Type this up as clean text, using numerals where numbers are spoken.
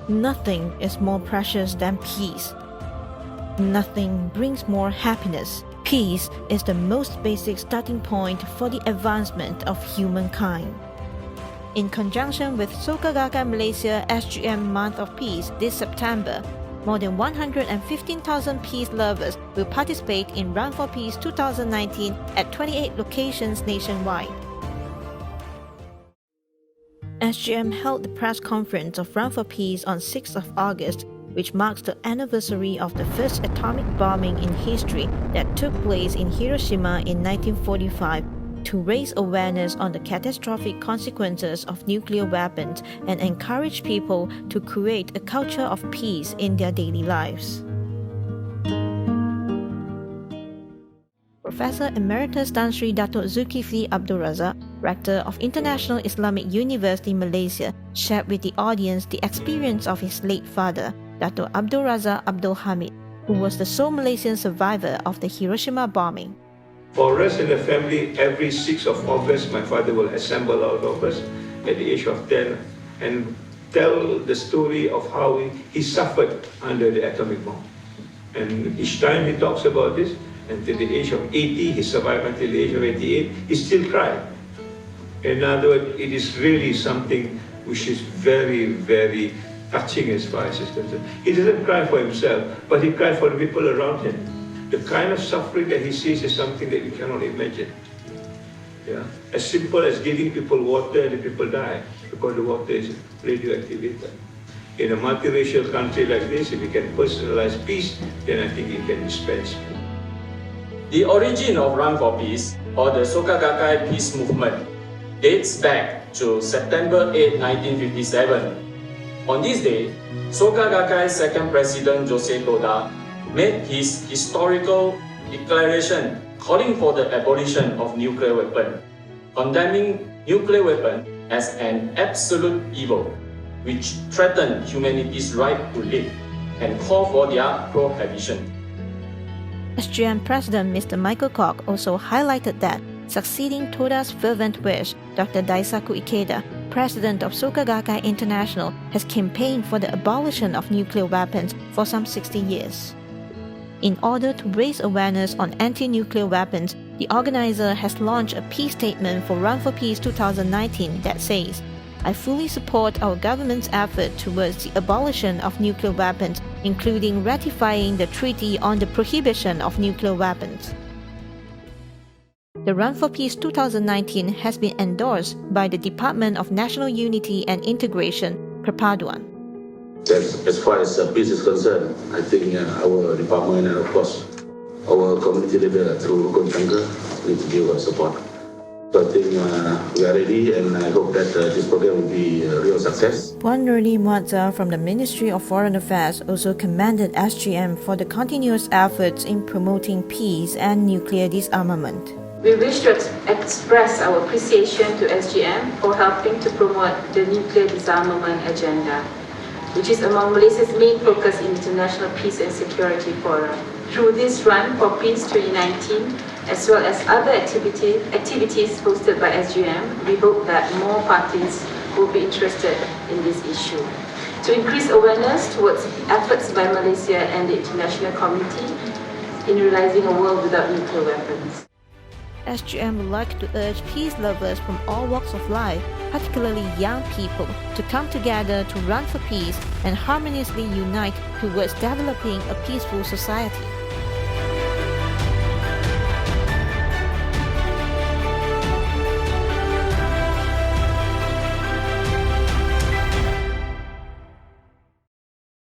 Nothing is more precious than peace. Nothing brings more happiness. Peace is the most basic starting point for the advancement of humankind. In conjunction with Soka Gakkai Malaysia SGM Month of Peace this September, more than 115,000 peace lovers will participate in Run for Peace 2019 at 28 locations nationwide. SGM held the press conference of Run for Peace on 6th of August, which marks the anniversary of the first atomic bombing in history that took place in Hiroshima in 1945, to raise awareness on the catastrophic consequences of nuclear weapons and encourage people to create a culture of peace in their daily lives. Professor Emeritus Tan Sri Datuk Zulkifli Abdul Razak, Rector of International Islamic University Malaysia, shared with the audience the experience of his late father, Datuk Abdul Razak Abdul Hamid, who was the sole Malaysian survivor of the Hiroshima bombing. For us in the family, every 6th of August, my father will assemble all of us at the age of 10 and tell the story of how he suffered under the atomic bomb. And each time he talks about this, until the age of 80, he survived until the age of 88, he still cried. In other words, it is really something which is very, very touching as far as he's concerned. He doesn't cry for himself, but he cried for the people around him. The kind of suffering that he sees is something that we cannot imagine. Yeah? As simple as giving people water and the people die because the water is radioactivated. In a multiracial country like this, if we can personalize peace, then I think it can dispense. The origin of Run for Peace, or the Soka Gakkai Peace Movement, dates back to September 8, 1957. On this day, Soka Gakkai's second president, Jose Toda, made his historical declaration calling for the abolition of nuclear weapons, condemning nuclear weapons as an absolute evil, which threatened humanity's right to live, and called for their prohibition. SGM President Mr. Michael Koch also highlighted that, succeeding Toda's fervent wish, Dr. Daisaku Ikeda, President of Soka Gakkai International, has campaigned for the abolition of nuclear weapons for some 60 years. In order to raise awareness on anti-nuclear weapons, the organizer has launched a peace statement for Run for Peace 2019 that says, "I fully support our government's effort towards the abolition of nuclear weapons, including ratifying the Treaty on the Prohibition of Nuclear Weapons." The Run for Peace 2019 has been endorsed by the Department of National Unity and Integration, Persatuan. As far as peace is concerned, I think our department and of course our community leader through Rukun Tangga need to give us support. So I think we are ready, and I hope that this program will be a real success. Puan Nurli Muazzar from the Ministry of Foreign Affairs also commended SGM for the continuous efforts in promoting peace and nuclear disarmament. We wish to express our appreciation to SGM for helping to promote the nuclear disarmament agenda, which is among Malaysia's main focus in international peace and security fora. Through this Run for Peace 2019, as well as other activities hosted by SGM, we hope that more parties will be interested in this issue. To increase awareness towards efforts by Malaysia and the international community in realizing a world without nuclear weapons. SGM would like to urge peace lovers from all walks of life, particularly young people, to come together to run for peace and harmoniously unite towards developing a peaceful society.